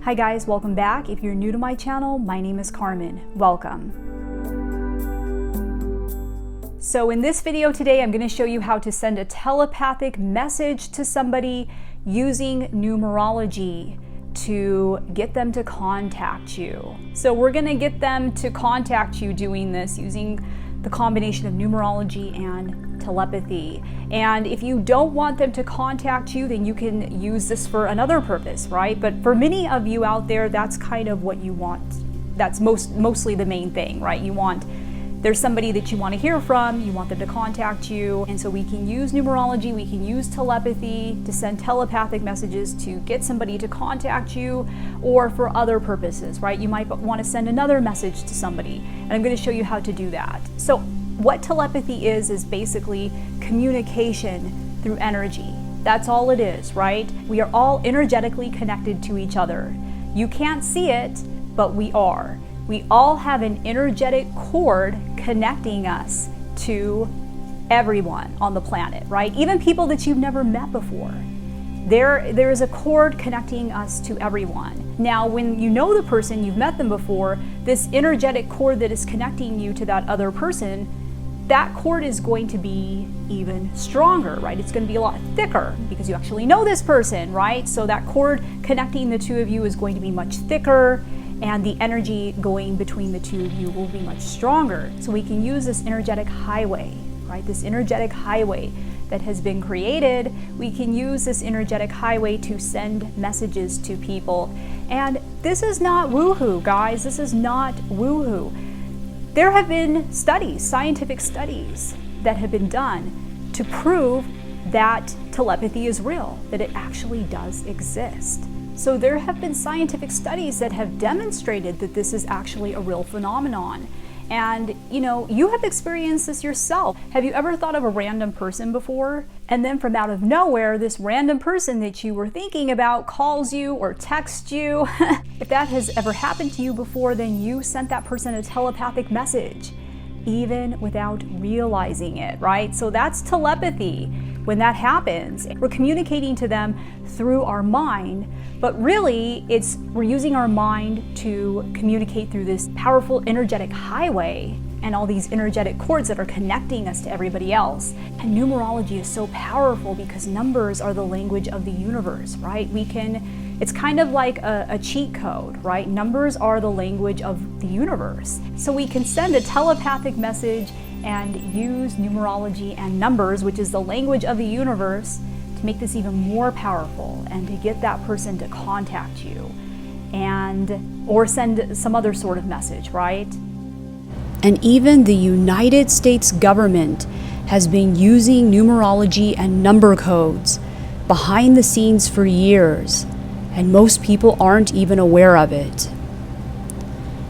Hi guys, welcome back. If you're new to my channel, my name is Carmen. Welcome. So in this video today, I'm going to show you how to send a telepathic message to somebody using numerology to get them to contact you. So we're going to get them to contact you doing this using the combination of numerology and telepathy. And if you don't want them to contact you, then you can use this for another purpose, right? But for many of you out there, that's kind of what you want. That's mostly the main thing, right? There's somebody that you want to hear from, you want them to contact you, and so we can use numerology, we can use telepathy to send telepathic messages to get somebody to contact you, or for other purposes, right? You might want to send another message to somebody, and I'm going to show you how to do that. So what telepathy is basically communication through energy. That's all it is, right? We are all energetically connected to each other. You can't see it, but we are. We all have an energetic cord connecting us to everyone on the planet, right? Even people that you've never met before. There is a cord connecting us to everyone. Now, when you know the person, you've met them before, this energetic cord that is connecting you to that other person, that cord is going to be even stronger, right? It's going to be a lot thicker because you actually know this person, right? So that cord connecting the two of you is going to be much thicker, and the energy going between the two of you will be much stronger. So we can use this energetic highway, right? This energetic highway that has been created, we can use this energetic highway to send messages to people. And this is not woohoo, guys. This is not woohoo. There have been studies, scientific studies, that have been done to prove that telepathy is real, that it actually does exist. So there have been scientific studies that have demonstrated that this is actually a real phenomenon. And you have experienced this yourself. Have you ever thought of a random person before? And then from out of nowhere, this random person that you were thinking about calls you or texts you. If that has ever happened to you before, then you sent that person a telepathic message, even without realizing it, right? So that's telepathy. When that happens, we're communicating to them through our mind, but really we're using our mind to communicate through this powerful energetic highway and all these energetic cords that are connecting us to everybody else. And numerology is so powerful because numbers are the language of the universe, right? It's kind of like a cheat code, right? Numbers are the language of the universe. So we can send a telepathic message and use numerology and numbers, which is the language of the universe, to make this even more powerful and to get that person to contact you or send some other sort of message, right? And even the United States government has been using numerology and number codes behind the scenes for years, and most people aren't even aware of it.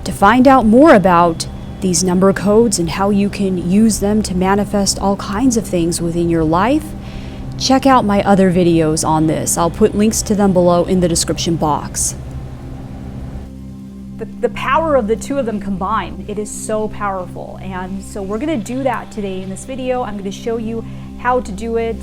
To find out more about these number codes and how you can use them to manifest all kinds of things within your life, check out my other videos on this. I'll put links to them below in the description box. The power of the two of them combined, it is so powerful. And so we're going to do that today in this video. I'm going to show you how to do it.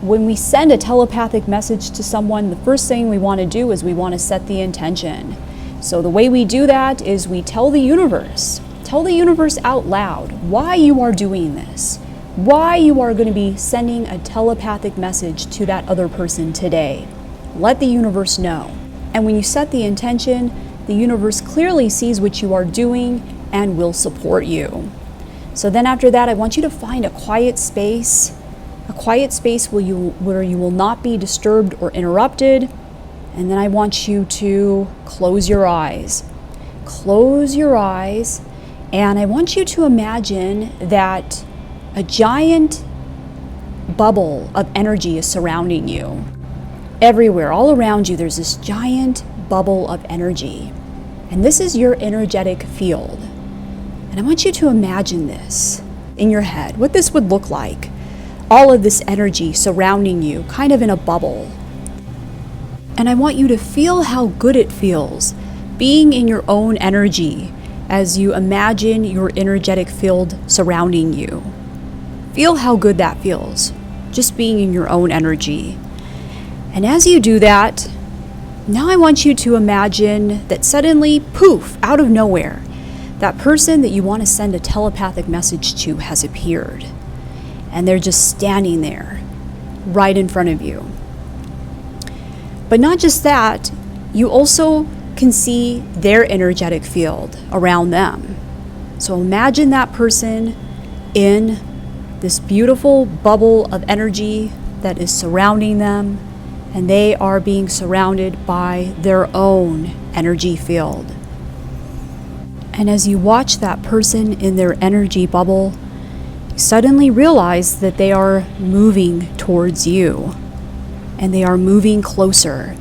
When we send a telepathic message to someone, the first thing we want to do is we want to set the intention. So the way we do that is we tell the universe out loud why you are doing this, why you are going to be sending a telepathic message to that other person today. Let the universe know. And when you set the intention, the universe clearly sees what you are doing and will support you. So then after that, I want you to find a quiet space where you will not be disturbed or interrupted. And then I want you to close your eyes. Close your eyes, and I want you to imagine that a giant bubble of energy is surrounding you. Everywhere, all around you, there's this giant bubble of energy. And this is your energetic field. And I want you to imagine this in your head, what this would look like. All of this energy surrounding you, kind of in a bubble. And I want you to feel how good it feels being in your own energy as you imagine your energetic field surrounding you. Feel how good that feels, just being in your own energy. And as you do that, Now I want you to imagine that suddenly, poof, out of nowhere, that person that you want to send a telepathic message to has appeared. And they're just standing there, right in front of you. But not just that, you also can see their energetic field around them. So imagine that person in this beautiful bubble of energy that is surrounding them, and they are being surrounded by their own energy field. And as you watch that person in their energy bubble, you suddenly realize that they are moving towards you, and they are moving closer.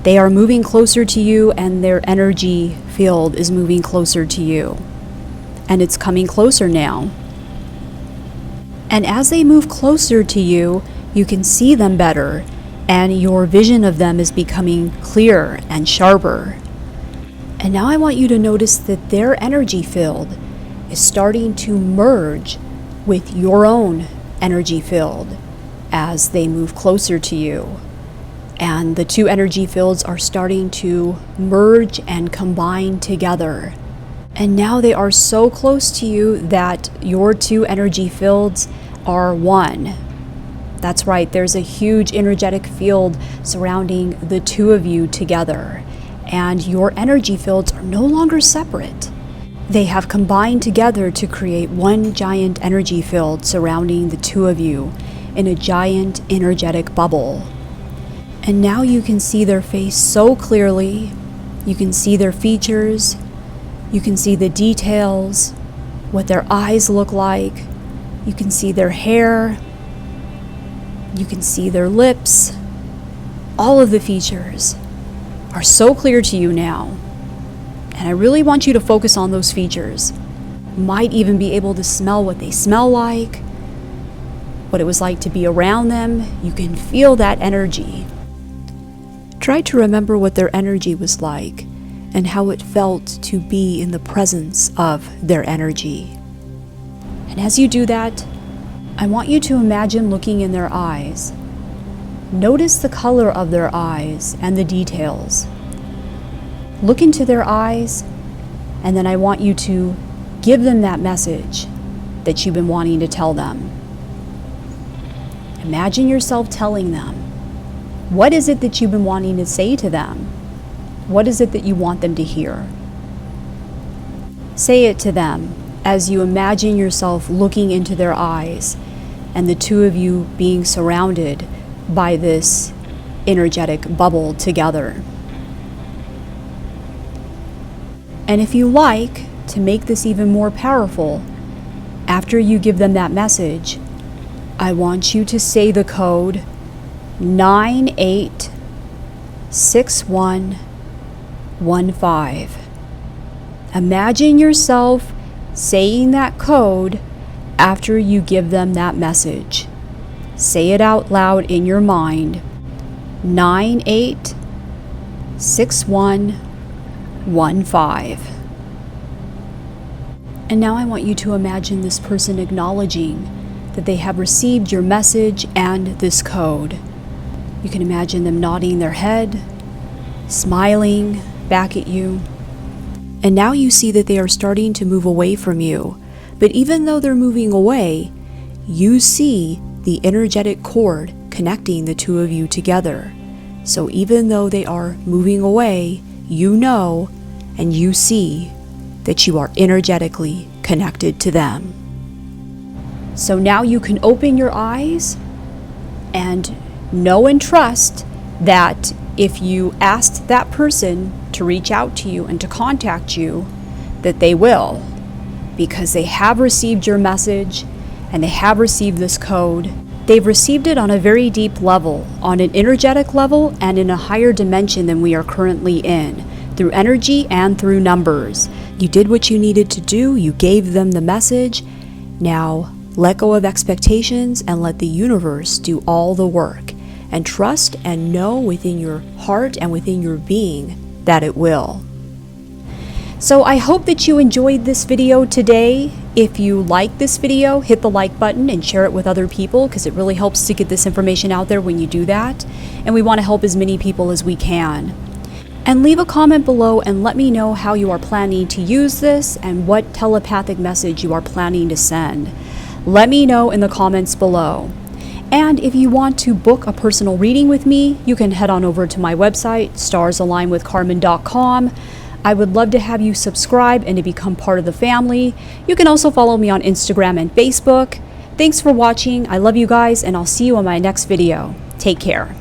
They are moving closer to you, and their energy field is moving closer to you. And it's coming closer now. And as they move closer to you, you can see them better, and your vision of them is becoming clearer and sharper. And now I want you to notice that their energy field is starting to merge with your own energy field as they move closer to you. And the two energy fields are starting to merge and combine together. And now they are so close to you that your two energy fields are one. That's right, there's a huge energetic field surrounding the two of you together. And your energy fields are no longer separate. They have combined together to create one giant energy field surrounding the two of you in a giant energetic bubble. And now you can see their face so clearly. You can see their features. You can see the details, what their eyes look like. You can see their hair. You can see their lips. All of the features are so clear to you now. And I really want you to focus on those features. You might even be able to smell what they smell like, what it was like to be around them. You can feel that energy. Try to remember what their energy was like and how it felt to be in the presence of their energy. And as you do that, I want you to imagine looking in their eyes. Notice the color of their eyes and the details. Look into their eyes, and then I want you to give them that message that you've been wanting to tell them. Imagine yourself telling them. What is it that you've been wanting to say to them? What is it that you want them to hear? Say it to them as you imagine yourself looking into their eyes and the two of you being surrounded by this energetic bubble together. And if you like, to make this even more powerful, after you give them that message, I want you to say the code 986115. Imagine yourself saying that code after you give them that message. Say it out loud in your mind. 986115. And now I want you to imagine this person acknowledging that they have received your message and this code. You can imagine them nodding their head, smiling back at you. And now you see that they are starting to move away from you. But even though they're moving away, you see the energetic cord connecting the two of you together. So even though they are moving away, you know and you see that you are energetically connected to them. So now you can open your eyes and know and trust that if you asked that person to reach out to you and to contact you, that they will, because they have received your message and they have received this code. They've received it on a very deep level, on an energetic level, and in a higher dimension than we are currently in, through energy and through numbers. You did what you needed to do. You gave them the message. Now let go of expectations and let the universe do all the work. And trust and know within your heart and within your being that it will. So I hope that you enjoyed this video today. If you like this video, hit the like button and share it with other people because it really helps to get this information out there when you do that. And we want to help as many people as we can. And leave a comment below and let me know how you are planning to use this and what telepathic message you are planning to send. Let me know in the comments below. And if you want to book a personal reading with me, you can head on over to my website, starsalignwithcarmen.com. I would love to have you subscribe and to become part of the family. You can also follow me on Instagram and Facebook. Thanks for watching. I love you guys, and I'll see you on my next video. Take care.